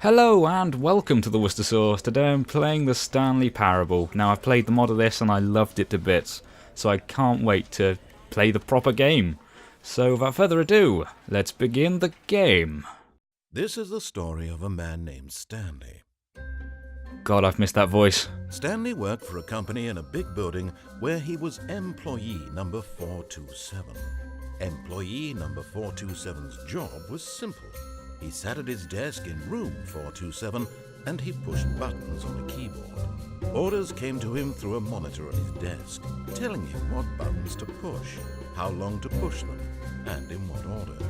Hello and welcome to the WoosterSauce. Today I'm playing the Stanley Parable. Now I've played the mod of this and I loved it to bits, so I can't wait to play the proper game. So without further ado, let's begin the game. This is the story of a man named Stanley. God, I've missed that voice. Stanley worked for a company in a big building where he was employee number 427. Employee number 427's job was simple. He sat at his desk in room 427 and he pushed buttons on a keyboard. Orders came to him through a monitor on his desk, telling him what buttons to push, how long to push them, and in what order.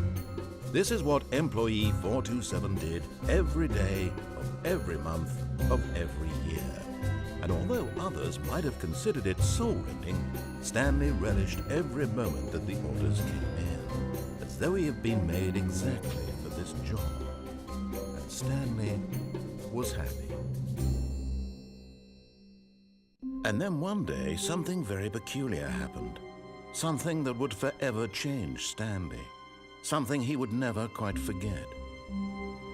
This is what employee 427 did every day of every month of every year. And although others might have considered it soul-rending, Stanley relished every moment that the orders came in, as though he had been made exactly for this job. And Stanley was happy. And then one day, something very peculiar happened. Something that would forever change Stanley. Something he would never quite forget.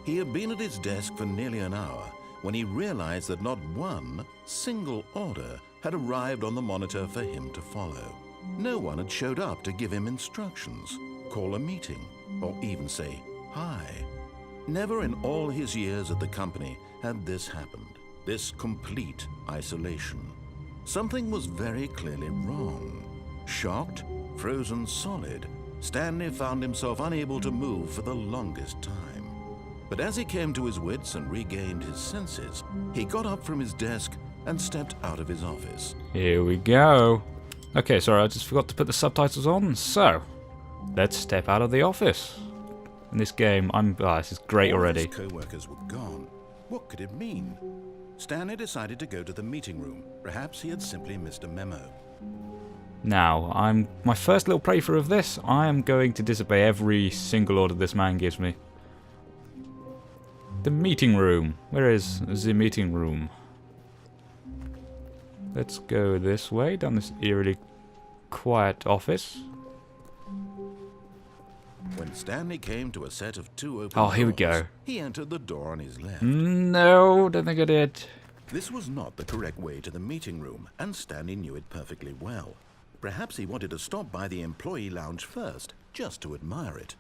He had been at his desk for nearly an hour when he realized that not one single order had arrived on the monitor for him to follow. No one had showed up to give him instructions, call a meeting, or even say hi. Never in all his years at the company had this happened, this complete isolation. Something was very clearly wrong. Shocked, frozen solid, Stanley found himself unable to move for the longest time. But as he came to his wits and regained his senses, he got up from his desk and stepped out of his office. Here we go. Okay, sorry, I just forgot to put the subtitles on. So, let's step out of the office. In this game, this is great already. All his co-workers were gone. What could it mean? Stanley decided to go to the meeting room. Perhaps he had simply missed a memo. Now, my first little playthrough of this, I am going to disobey every single order this man gives me. The meeting room. Where is the meeting room? Let's go this way, down this eerily quiet office. When Stanley came to a set of two open Oh, here we doors, go. he entered the door on his left. No, don't think I did. This was not the correct way to the meeting room, and Stanley knew it perfectly well. Perhaps he wanted to stop by the employee lounge first, just to admire it.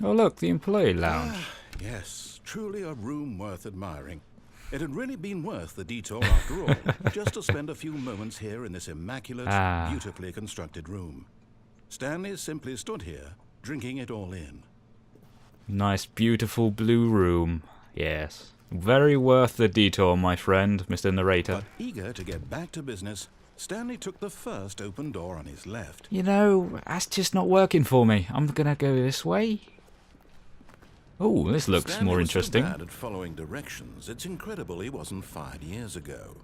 Oh look, the employee lounge. Yes, truly a room worth admiring. It had really been worth the detour after all, just to spend a few moments here in this immaculate, beautifully constructed room. Stanley simply stood here, drinking it all in. Nice, beautiful blue room. Yes. Very worth the detour, my friend, Mr. Narrator. But eager to get back to business, Stanley took the first open door on his left. You know, that's just not working for me. I'm gonna go this way. Oh, this looks Stanley more was interesting. so bad at following directions, it's incredible he wasn't fired years ago.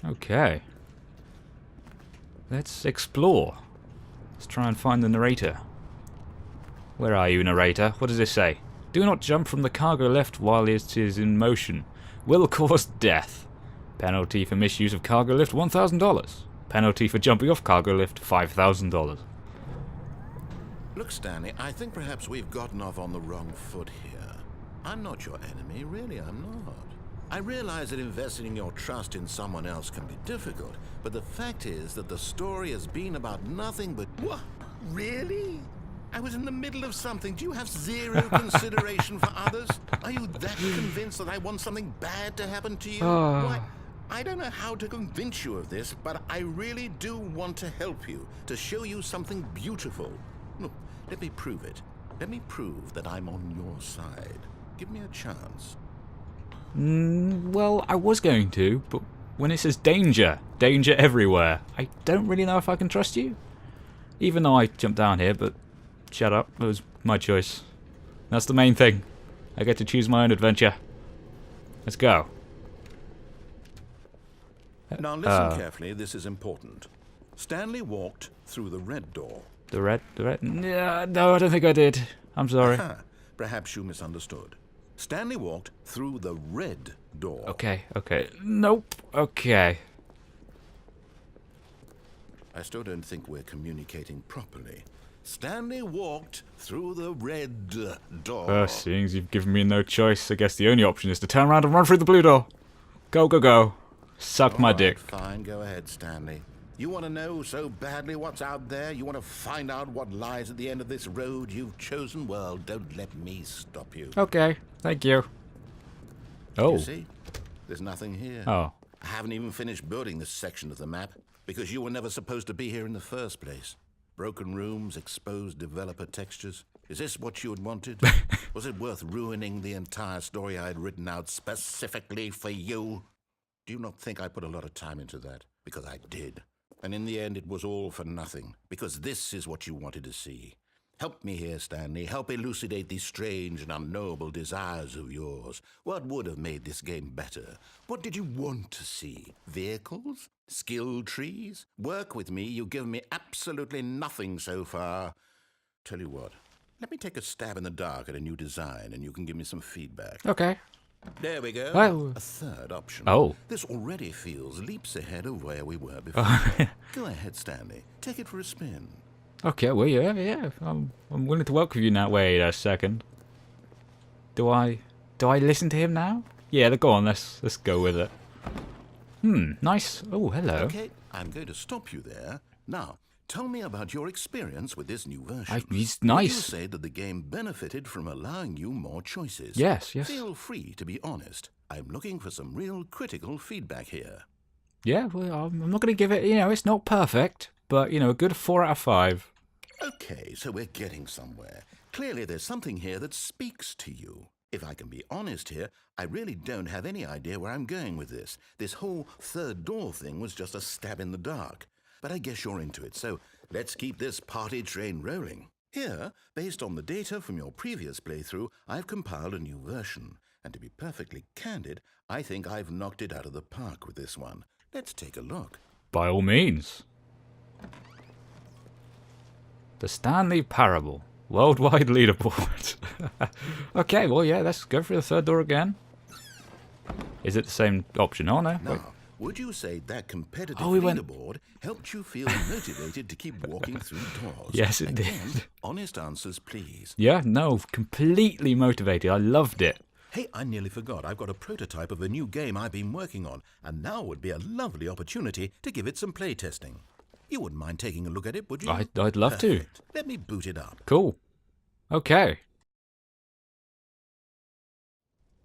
Okay. Let's explore. Let's try and find the narrator. Where are you, narrator? What does this say? Do not jump from the cargo lift while it is in motion. Will cause death. Penalty for misuse of cargo lift, $1,000. Penalty for jumping off cargo lift, $5,000. Look, Stanley, I think perhaps we've gotten off on the wrong foot here. I'm not your enemy, really, I'm not. I realize that investing your trust in someone else can be difficult, but the fact is that the story has been about nothing but... What? Really? I was in the middle of something. Do you have zero consideration for others? Are you that convinced that I want something bad to happen to you? Why? I don't know how to convince you of this, but I really do want to help you, to show you something beautiful. Look, let me prove it. Let me prove that I'm on your side. Give me a chance. Well, I was going to, but when it says danger, danger everywhere, I don't really know if I can trust you. Even though I jumped down here, but shut up, it was my choice. That's the main thing. I get to choose my own adventure. Let's go. Now listen carefully, this is important. Stanley walked through the red door. The red? No, I don't think I did. I'm sorry. Perhaps you misunderstood. Stanley walked through the red door. Okay. Nope. Okay. I still don't think we're communicating properly. Stanley walked through the red door. Seeing as you've given me no choice, I guess the only option is to turn around and run through the blue door. Go, go, go. Suck my dick. Fine, go ahead, Stanley. You want to know so badly what's out there? You want to find out what lies at the end of this road you've chosen? Well, don't let me stop you. Okay, thank you. Oh. You see? There's nothing here. Oh. I haven't even finished building this section of the map because you were never supposed to be here in the first place. Broken rooms, exposed developer textures. Is this what you had wanted? Was it worth ruining the entire story I had written out specifically for you? Do you not think I put a lot of time into that? Because I did. And in the end, it was all for nothing. Because this is what you wanted to see. Help me here, Stanley. Help elucidate these strange and unknowable desires of yours. What would have made this game better? What did you want to see? Vehicles? Skill trees? Work with me. You've given me absolutely nothing so far. Tell you what. Let me take a stab in the dark at a new design, and you can give me some feedback. Okay. There we go. Well, a third option. Oh. This already feels leaps ahead of where we were before. Go ahead, Stanley. Take it for a spin. Okay, well, yeah. I'm willing to work with you now. Wait a second. Do I listen to him now? Yeah, go on. Let's go with it. Nice. Oh, hello. Okay, I'm going to stop you there. Now, tell me about your experience with this new version. He's nice. You say that the game benefited from allowing you more choices. Yes. Feel free to be honest. I'm looking for some real critical feedback here. Yeah, well, I'm not going to give it, it's not perfect, but, a good 4 out of 5. Okay, so we're getting somewhere. Clearly there's something here that speaks to you. If I can be honest here, I really don't have any idea where I'm going with this. This whole third door thing was just a stab in the dark. But I guess you're into it, so let's keep this party train rolling. Here, based on the data from your previous playthrough, I've compiled a new version. And to be perfectly candid, I think I've knocked it out of the park with this one. Let's take a look. By all means. The Stanley Parable. Worldwide leaderboard. Okay, well, yeah, let's go for the third door again. Is it the same option? Oh, no. Now, would you say that competitive went- leaderboard helped you feel motivated to keep walking through doors? Yes, it Again, did. honest answers, please. Yeah, no, completely motivated. I loved it. Hey, I nearly forgot. I've got a prototype of a new game I've been working on, and now would be a lovely opportunity to give it some play testing. You wouldn't mind taking a look at it, would you? I'd love to. Perfect. Let me boot it up. Cool. Okay.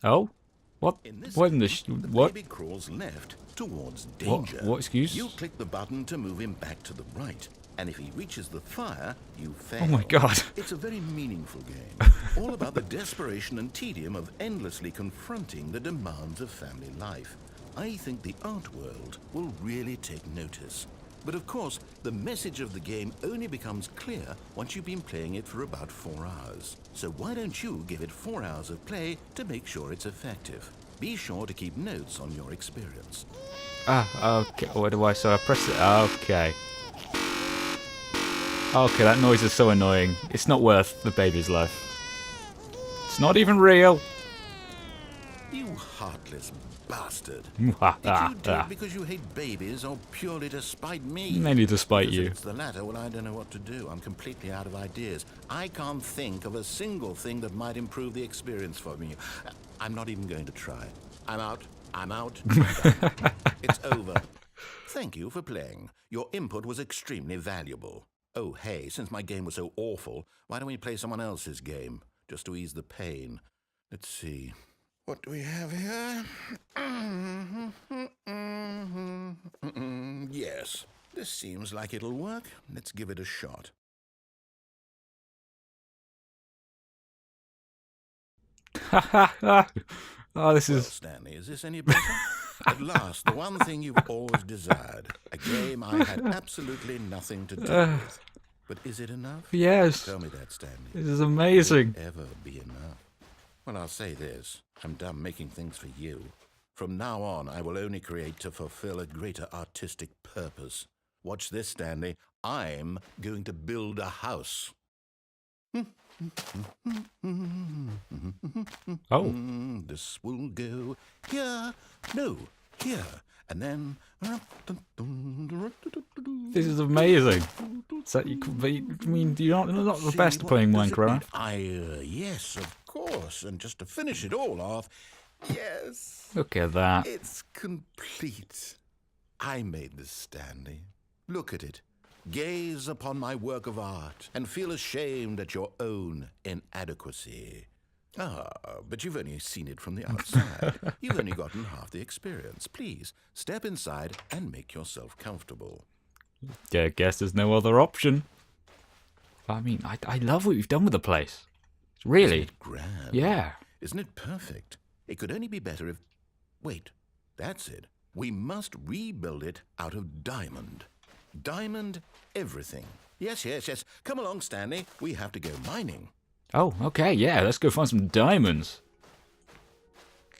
Oh? What? In this What in the game, the what? baby crawls left towards danger. What? Excuse? You click the button to move him back to the right, and if he reaches the fire, you fail. Oh my god. It's a very meaningful game, all about the desperation and tedium of endlessly confronting the demands of family life. I think the art world will really take notice. But of course, the message of the game only becomes clear once you've been playing it for about 4 hours. So why don't you give it 4 hours of play to make sure it's effective? Be sure to keep notes on your experience. Okay. What do I? So I press it. Okay. Okay, that noise is so annoying. It's not worth the baby's life. It's not even real. You heartless bastard. Did you do it because you hate babies or purely to spite me? Mainly to spite Because you. if it's the latter, well, I don't know what to do. I'm completely out of ideas. I can't think of a single thing that might improve the experience for me. I'm not even going to try. I'm out. I'm out. It's over. Thank you for playing. Your input was extremely valuable. Oh, hey, since my game was so awful, why don't we play someone else's game, just to ease the pain? Let's see. What do we have here? Yes, this seems like it'll work. Let's give it a shot. Oh, this Well, is... Stanley, is this any better? At last, the one thing you've always desired. A game I had absolutely nothing to do with. But is it enough? Yes. Tell me that, Stanley. This is amazing. Will it ever be enough? Well, I'll say this. I'm done making things for you. From now on, I will only create to fulfill a greater artistic purpose. Watch this, Stanley. I'm going to build a house. Oh. This will go here. No, here. And then... This is amazing. So you could be, I mean, you're not the See, best at what playing does it mean? Minecraft. Yes, of course. And just to finish it all off, yes, Look at that. it's complete. I made this, Stanley. Look at it. Gaze upon my work of art and feel ashamed at your own inadequacy. Ah, but you've only seen it from the outside. You've only gotten half the experience. Please, step inside and make yourself comfortable. Yeah, I guess there's no other option. I mean, I love what you've done with the place. Really? Isn't it grand? Yeah. Isn't it perfect? It could only be better if... Wait, that's it. We must rebuild it out of diamond. Diamond everything. Yes. Come along, Stanley. We have to go mining. Oh, okay, yeah, let's go find some diamonds.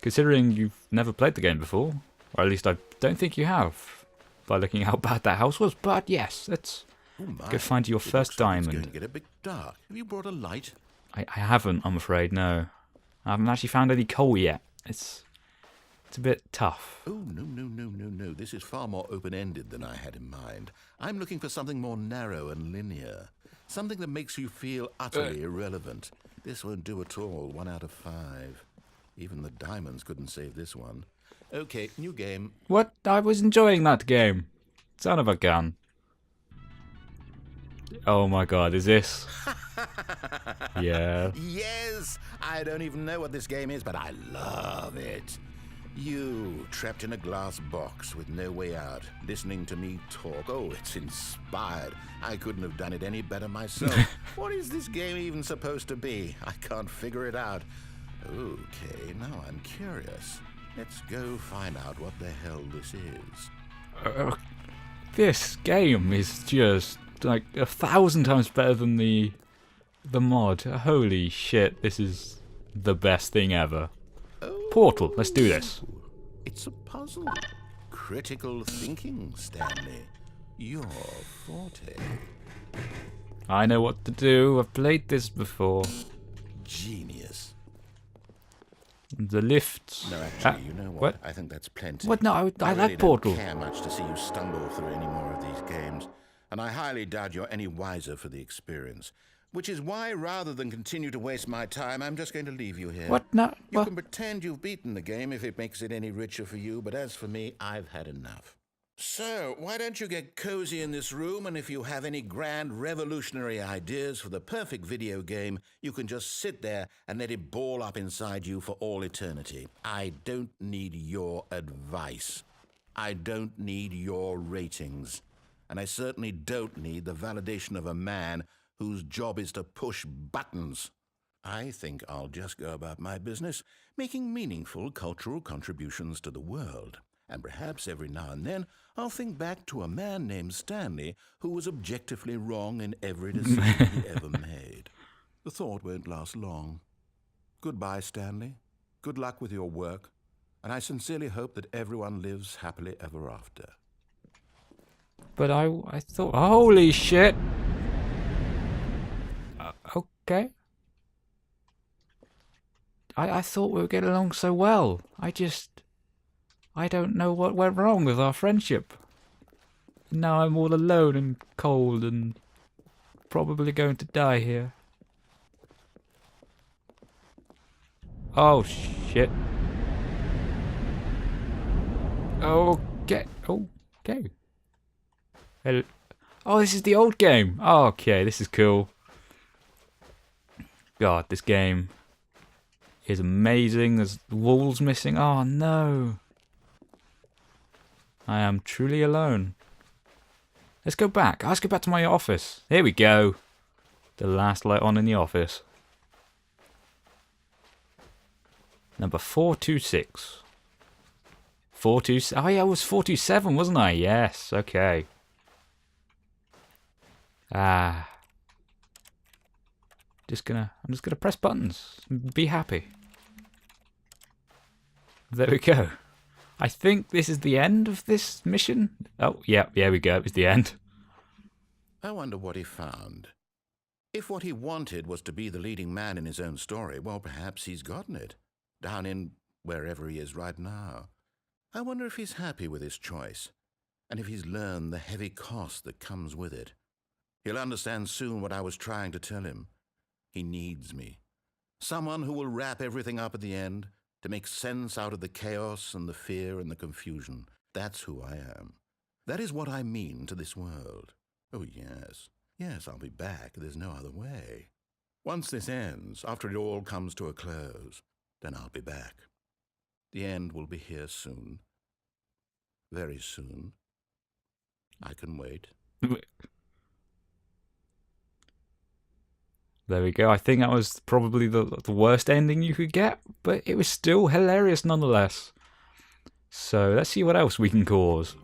Considering you've never played the game before, or at least I don't think you have, by looking how bad that house was, but yes, let's go find your first diamond. It's going to get a bit dark. Have you brought a light? I haven't, I'm afraid, no. I haven't actually found any coal yet. It's a bit tough. Oh, no. This is far more open-ended than I had in mind. I'm looking for something more narrow and linear. Something that makes you feel utterly irrelevant. This won't do at all. 1 out of 5. Even the diamonds couldn't save this one. Okay, new game. What? I was enjoying that game. Son of a gun. Oh my god, is this? Yeah. Yes! I don't even know what this game is, but I love it. You, trapped in a glass box with no way out, listening to me talk. Oh, it's inspired. I couldn't have done it any better myself. What is this game even supposed to be? I can't figure it out. Okay, now I'm curious. Let's go find out what the hell this is. This game is just like 1,000 times better than the mod. Holy shit, this is the best thing ever. Portal, let's do this. It's a puzzle. Critical thinking, Stanley. Your forte. I know what to do. I've played this before. Genius. The lifts. No, actually, you know what? I think that's plenty. What? No, I really like Portal. don't care much to see you stumble through any more of these games, and I highly doubt you're any wiser for the experience. Which is why, rather than continue to waste my time, I'm just going to leave you here. What? No. You What? can pretend you've beaten the game if it makes it any richer for you, but as for me, I've had enough. So, why don't you get cozy in this room, and if you have any grand revolutionary ideas for the perfect video game, you can just sit there and let it ball up inside you for all eternity. I don't need your advice. I don't need your ratings. And I certainly don't need the validation of a man whose job is to push buttons. I think I'll just go about my business, making meaningful cultural contributions to the world. And perhaps every now and then I'll think back to a man named Stanley who was objectively wrong in every decision he ever made. The thought won't last long. Goodbye, Stanley. Good luck with your work. And I sincerely hope that everyone lives happily ever after. But I thought, holy shit. Okay. I thought we were getting along so well. I don't know what went wrong with our friendship. Now I'm all alone and cold and probably going to die here. Oh shit. Okay. Okay. Oh, this is the old game. Oh, okay, this is cool. God, this game is amazing. There's walls missing. Oh no. I am truly alone. Let's go back. Let's go back to my office. Here we go. The last light on in the office. Number 426. 427. Oh yeah, it was 427, wasn't I? Yes. Okay. I'm just gonna press buttons and be happy. There we go. I think this is the end of this mission. Oh, yeah, there we go. It's the end. I wonder what he found. If what he wanted was to be the leading man in his own story, well, perhaps he's gotten it. Down in wherever he is right now. I wonder if he's happy with his choice, and if he's learned the heavy cost that comes with it. He'll understand soon what I was trying to tell him. He needs me. Someone who will wrap everything up at the end to make sense out of the chaos and the fear and the confusion. That's who I am. That is what I mean to this world. Oh, yes. Yes, I'll be back. There's no other way. Once this ends, after it all comes to a close, then I'll be back. The end will be here soon. Very soon. I can wait. There we go. I think that was probably the worst ending you could get, but it was still hilarious nonetheless. So let's see what else we can cause.